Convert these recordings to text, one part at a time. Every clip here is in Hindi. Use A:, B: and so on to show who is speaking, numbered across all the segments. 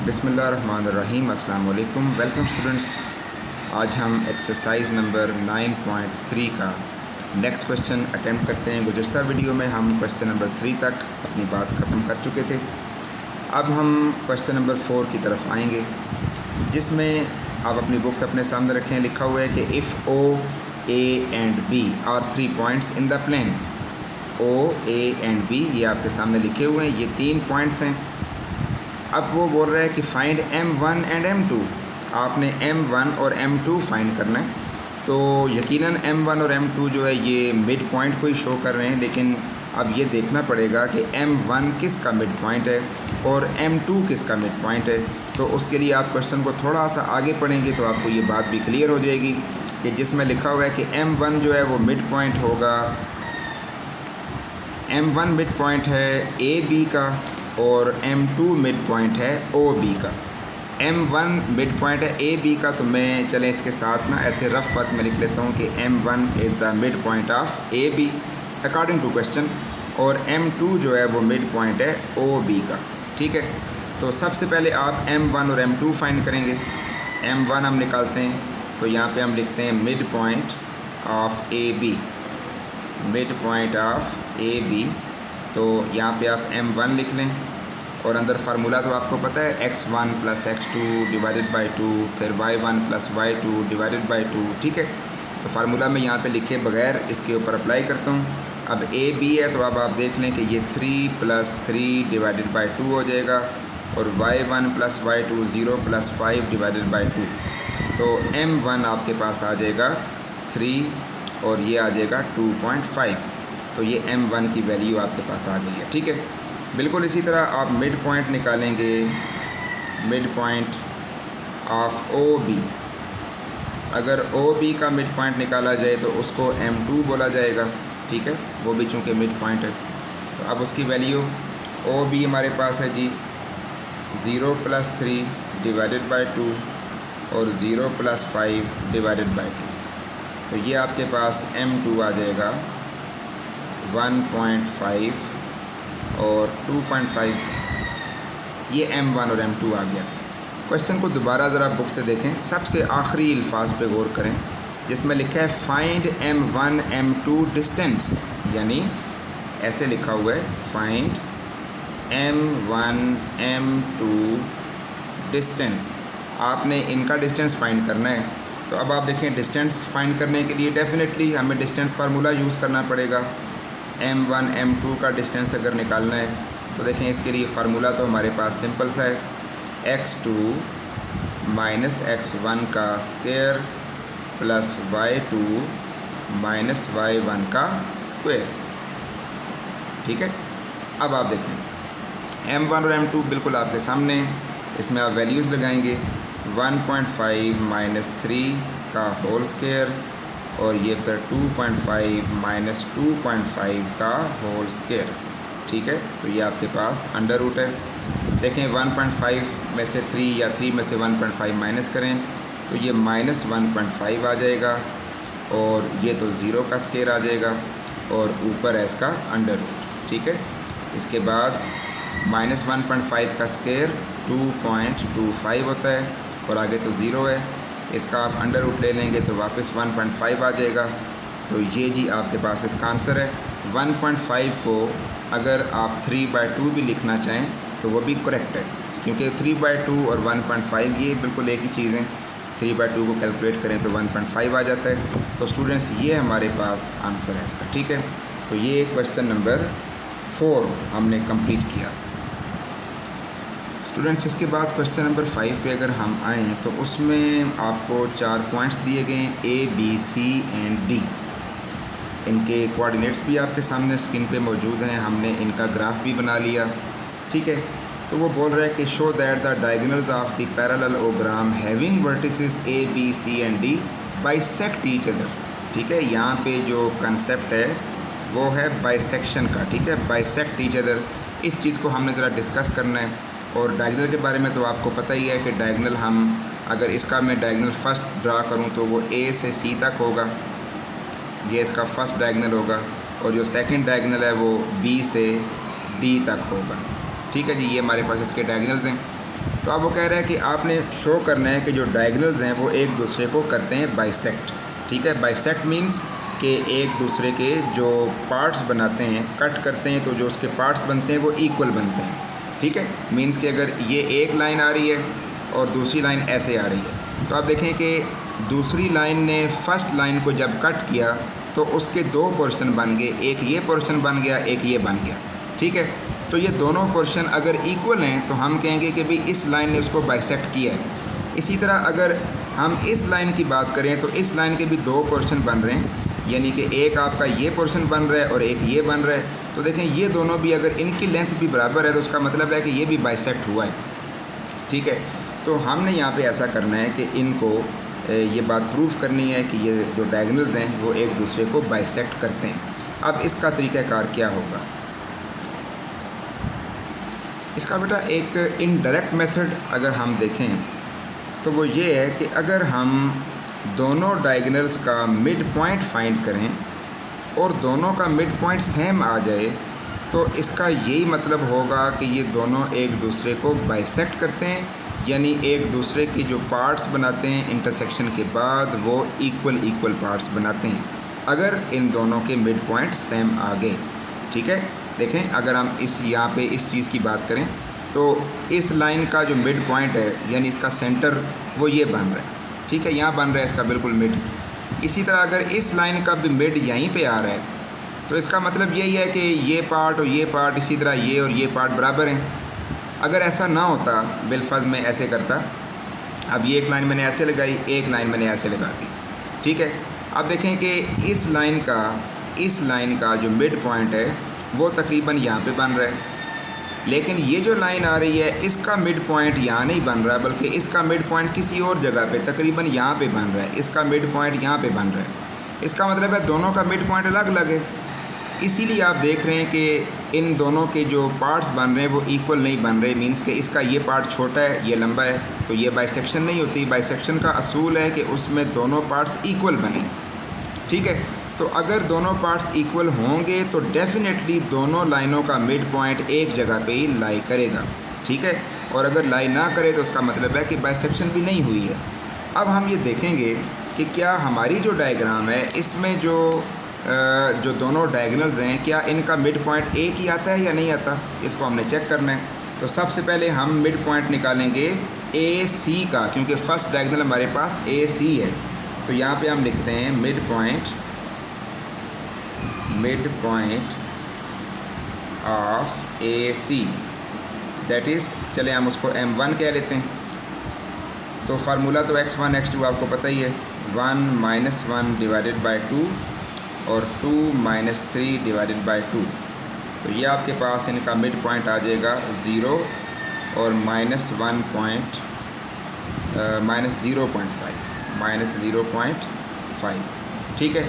A: बिस्मिल्लाहिर्रहमानिर्रहीम। अस्सलाम वालेकुम। Welcome students. आज हम एक्सरसाइज नंबर 9.3 का नेक्स्ट क्वेश्चन अटेम्प्ट करते हैं। गुज़िश्ता वीडियो में हम क्वेश्चन नंबर 3 तक अपनी बात ख़त्म कर चुके थे। अब हम क्वेश्चन नंबर 4 की तरफ आएंगे, जिसमें आप अपनी बुक्स अपने सामने रखें। लिखा हुआ है कि if O, A and B are 3 points in the plane. O, A and B ये आपके सामने लिखे हुए हैं, ये 3 पॉइंट्स हैं। अब वो बोल रहा है कि फाइंड M1 एंड M2। आपने M1 और M2 फाइंड करना है। तो यकीनन M1 और M2 जो है ये मिड पॉइंट को ही शो कर रहे हैं, लेकिन अब ये देखना पड़ेगा कि M1 किसका मिड पॉइंट है और M2 किसका मिड पॉइंट है। तो उसके लिए आप क्वेश्चन को थोड़ा सा आगे पढ़ेंगे तो आपको ये बात भी क्लियर हो जाएगी कि जिसमें लिखा हुआ है कि M1 जो है वो मिड पॉइंट होगा, M1 मिड पॉइंट है AB का और M2 मिड पॉइंट है OB का। M1 मिड पॉइंट है AB का, तो मैं चलें इसके साथ ना ऐसे रफ वर्क में लिख लेता हूँ कि M1 is the mid point of AB according to question, और M2 जो है वो मिड पॉइंट है OB का। ठीक है, तो सबसे पहले आप M1 और M2 फाइंड करेंगे। M1 हम निकालते हैं, तो यहाँ पे हम लिखते हैं mid point of AB, mid point of AB। तो यहाँ पे आप M1 लिख लें और अंदर फार्मूला तो आपको पता है x1 + x2 डिवाइडेड बाई 2, फिर y1 + y2 डिवाइडेड बाई 2। ठीक है, तो फार्मूला में यहाँ पे लिखे बगैर इसके ऊपर अप्लाई करता हूँ। अब AB है तो अब आप देख लें कि ये 3 + 3 डिवाइडेड बाई 2 हो जाएगा, और y1 + y2 0 + 5 डिवाइडेड बाई 2। तो M1 आपके पास आ जाएगा 3 और ये आ जाएगा 2.5। तो ये M1 की वैल्यू आपके पास आ गई है। ठीक है, बिल्कुल इसी तरह आप मिड पॉइंट निकालेंगे, मिड पॉइंट ऑफ OB। अगर OB का मिड पॉइंट निकाला जाए तो उसको M2 बोला जाएगा। ठीक है, वो भी चूँकि मिड पॉइंट है। तो अब उसकी वैल्यू OB हमारे पास है जी 0 + 3 डिवाइडेड बाई 2 और 0 + 5 डिवाइडेड बाई 2। तो ये आपके पास M2 आ जाएगा 1.5 और 2.5। ये M1 और M2 आ गया। क्वेश्चन को दोबारा ज़रा बुक से देखें, सबसे आखिरी अल्फाज पे गौर करें जिसमें लिखा है फाइंड M1 M2 डिस्टेंस, यानी ऐसे लिखा हुआ है फाइंड M1 M2 डिस्टेंस। आपने इनका डिस्टेंस फाइंड करना है। तो अब आप देखें, डिस्टेंस फाइंड करने के लिए डेफिनेटली हमें डिस्टेंस फार्मूला यूज़ करना पड़ेगा। M1 M2 का डिस्टेंस अगर निकालना है तो देखें, इसके लिए फार्मूला तो हमारे पास सिंपल सा है, x2 - x1 का स्क्वायर प्लस y2 - y1 का स्क्वायर। ठीक है, अब आप देखें M1 और M2 बिल्कुल आपके सामने, इसमें आप वैल्यूज़ लगाएंगे। 1.5 - 3 का होल स्क्वायर और ये फिर 2.5 - 2.5 का होल स्क्वायर। ठीक है, तो ये आपके पास अंडर रूट है। देखें 1.5 में से 3 या 3 में से 1.5 माइनस करें तो ये -1.5 आ जाएगा, और ये तो 0 का स्क्वायर आ जाएगा और ऊपर है इसका अंडर रूट। ठीक है, इसके बाद -1.5 का स्क्वायर 2.25 होता है और आगे तो 0 है। इसका आप अंडर रूट ले लेंगे तो वापस 1.5 आ जाएगा। तो ये जी आपके पास इसका आंसर है। 1.5 को अगर आप 3/2 भी लिखना चाहें तो वो भी करेक्ट है, क्योंकि 3/2 और 1.5 ये बिल्कुल एक ही चीज़ है। 3/2 को कैलकुलेट करें तो 1.5 आ जाता है। तो स्टूडेंट्स ये हमारे पास आंसर है इसका। ठीक है, तो ये क्वेश्चन नंबर 4 हमने कंप्लीट किया। स्टूडेंट्स, इसके बाद क्वेश्चन नंबर 5 पे अगर हम आएँ तो उसमें आपको 4 पॉइंट्स दिए गए हैं, A, B, C and D। इनके कोऑर्डिनेट्स भी आपके सामने स्क्रीन पे मौजूद हैं, हमने इनका ग्राफ भी बना लिया। ठीक है, तो वो बोल रहा है कि show that the diagonals of the parallelogram having vertices A, B, C and D bisect each other. ठीक है, यहाँ पे जो कंसेप्ट है वो है बाइसेक्शन का। ठीक है, बाइसेक्ट ईच अदर, इस चीज़ को हमने ज़रा डिस्कस करना है। और डायगोनल के बारे में तो आपको पता ही है कि डायगोनल हम अगर इसका मैं डायगोनल फर्स्ट ड्रा करूं तो वो A से C तक होगा, ये इसका फर्स्ट डायगोनल होगा, और जो सेकंड डायगोनल है वो B से D तक होगा। ठीक है जी, ये हमारे पास इसके डायगोनल्स हैं। तो अब वो कह रहा है कि आपने शो करना है कि जो डायगोनल्स हैं वो एक दूसरे को करते हैं बाइसेक्ट। ठीक है, बाइसेक्ट मीन्स कि एक दूसरे के जो पार्ट्स बनाते हैं, कट करते हैं तो जो उसके पार्ट्स बनते हैं वो इक्वल बनते हैं। ठीक है, मीन्स कि अगर ये एक लाइन आ रही है और दूसरी लाइन ऐसे आ रही है, तो आप देखें कि दूसरी लाइन ने फर्स्ट लाइन को जब कट किया तो उसके दो पोर्शन बन गए, एक ये पोर्शन बन गया, एक ये बन गया। ठीक है, तो ये दोनों पोर्शन अगर इक्वल हैं तो हम कहेंगे कि भाई इस लाइन ने उसको बाइसेक्ट किया है। इसी तरह अगर हम इस लाइन की बात करें तो इस लाइन के भी दो पोर्शन बन रहे हैं, यानी कि एक आपका ये पोर्शन बन रहा है और एक ये बन रहा है। तो देखें ये दोनों भी अगर इनकी लेंथ भी बराबर है तो उसका मतलब है कि ये भी बाइसेक्ट हुआ है। ठीक है, तो हमने यहाँ पे ऐसा करना है कि इनको ये बात प्रूफ करनी है कि ये जो डायगोनल्स हैं वो एक दूसरे को बाइसेक्ट करते हैं। अब इसका तरीक़ाकार क्या होगा? इसका बेटा एक इनडायरेक्ट मेथड अगर हम देखें तो वो ये है कि अगर हम दोनों डायगोनल्स का मिड पॉइंट फाइंड करें और दोनों का मिड पॉइंट सेम आ जाए तो इसका यही मतलब होगा कि ये दोनों एक दूसरे को बाइसेक्ट करते हैं, यानी एक दूसरे की जो पार्ट्स बनाते हैं इंटरसेक्शन के बाद वो इक्वल पार्ट्स बनाते हैं अगर इन दोनों के मिड पॉइंट सेम आ गए। ठीक है, देखें अगर हम यहाँ पे इस चीज़ की बात करें तो इस लाइन का जो मिड पॉइंट है यानी इसका सेंटर वो ये बन रहा है। ठीक है, यहाँ बन रहा है इसका बिल्कुल मिड। इसी तरह अगर इस लाइन का भी मिड यहीं पे आ रहा है तो इसका मतलब यही है कि ये पार्ट और ये पार्ट, इसी तरह ये और ये पार्ट बराबर हैं। अगर ऐसा ना होता, बिलफर्ज मैं ऐसे करता, अब ये एक लाइन मैंने ऐसे लगाई, एक लाइन मैंने ऐसे लगा दी। ठीक है, अब देखें कि इस लाइन का जो मिड पॉइंट है वो तकरीबन यहाँ पे बन रहा है, लेकिन ये जो लाइन आ रही है इसका मिड पॉइंट यहाँ नहीं बन रहा बल्कि इसका मिड पॉइंट किसी और जगह पे तकरीबन यहाँ पे बन रहा है, इसका मिड पॉइंट यहाँ पे बन रहा है। इसका मतलब है दोनों का मिड पॉइंट अलग अलग है। इसीलिए आप देख रहे हैं कि इन दोनों के जो पार्ट्स बन रहे हैं वो इक्वल नहीं बन रहे। मीन्स कि इसका ये पार्ट छोटा है, ये लंबा है, तो ये बाइसेक्शन नहीं होती। बाइसेक्शन का असूल है कि उसमें दोनों पार्ट्स इक्वल बने। ठीक है, तो अगर दोनों पार्ट्स इक्वल होंगे तो डेफिनेटली दोनों लाइनों का मिड पॉइंट एक जगह पे ही लाई करेगा। ठीक है, और अगर लाई ना करे तो उसका मतलब है कि बाइसेक्शन भी नहीं हुई है। अब हम ये देखेंगे कि क्या हमारी जो डायग्राम है इसमें जो दोनों डायगोनल्स हैं क्या इनका मिड पॉइंट एक ही आता है या नहीं आता, इसको हमने चेक करना है। तो सबसे पहले हम मिड पॉइंट निकालेंगे ए सी का, क्योंकि फर्स्ट डायगोनल हमारे पास ए सी है। तो यहाँ पे हम लिखते हैं mid point of A C, that is, चले हम उसको M1 कह लेते हैं। तो फार्मूला तो x1 x2 आपको पता ही है, 1 - 1 डिवाइडेड बाई 2 और 2 - 3 डिवाइडेड बाई 2। तो ये आपके पास इनका मिड पॉइंट आ जाएगा 0 और -0.5। ठीक है,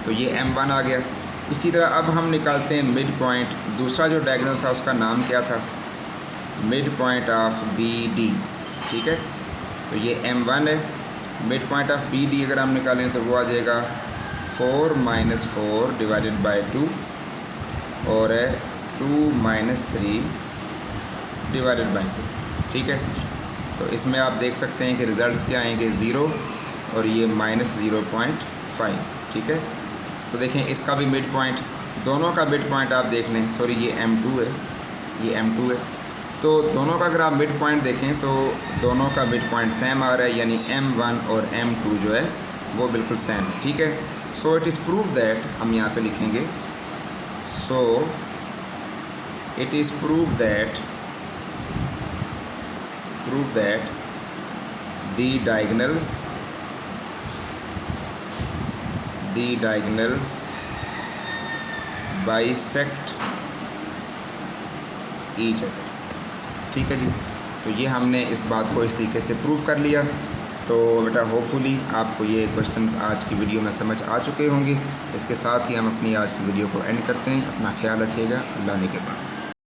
A: तो ये M1 आ गया। इसी तरह अब हम निकालते हैं मिड पॉइंट, दूसरा जो डायगोनल था उसका नाम क्या था, मिड पॉइंट ऑफ BD। ठीक है, तो ये M1 है। मिड पॉइंट ऑफ BD अगर हम निकालें तो वो आ जाएगा 4 - 4 डिवाइडेड बाई 2 और 2 - 3 डिवाइडेड बाई 2। ठीक है, तो इसमें आप देख सकते हैं कि रिज़ल्ट्स क्या आएंगे, 0 और ये -0.5। ठीक है, तो देखें इसका भी मिड पॉइंट, दोनों का मिड पॉइंट आप देख लें, सॉरी ये M2 है, ये M2 है। तो दोनों का अगर आप मिड पॉइंट देखें तो दोनों का मिड पॉइंट सेम आ रहा है, यानी M1 और M2 जो है वो बिल्कुल सेम है। ठीक है, so it is prove that, हम यहाँ पे लिखेंगे, so it is prove that the diagonals bisect each other। ठीक है जी, तो ये हमने इस बात को इस तरीके से प्रूव कर लिया। तो बेटा होपफुली आपको ये क्वेश्चंस आज की वीडियो में समझ आ चुके होंगे। इसके साथ ही हम अपनी आज की वीडियो को एंड करते हैं। अपना ख्याल रखिएगा। अल्लाह ने के बाद।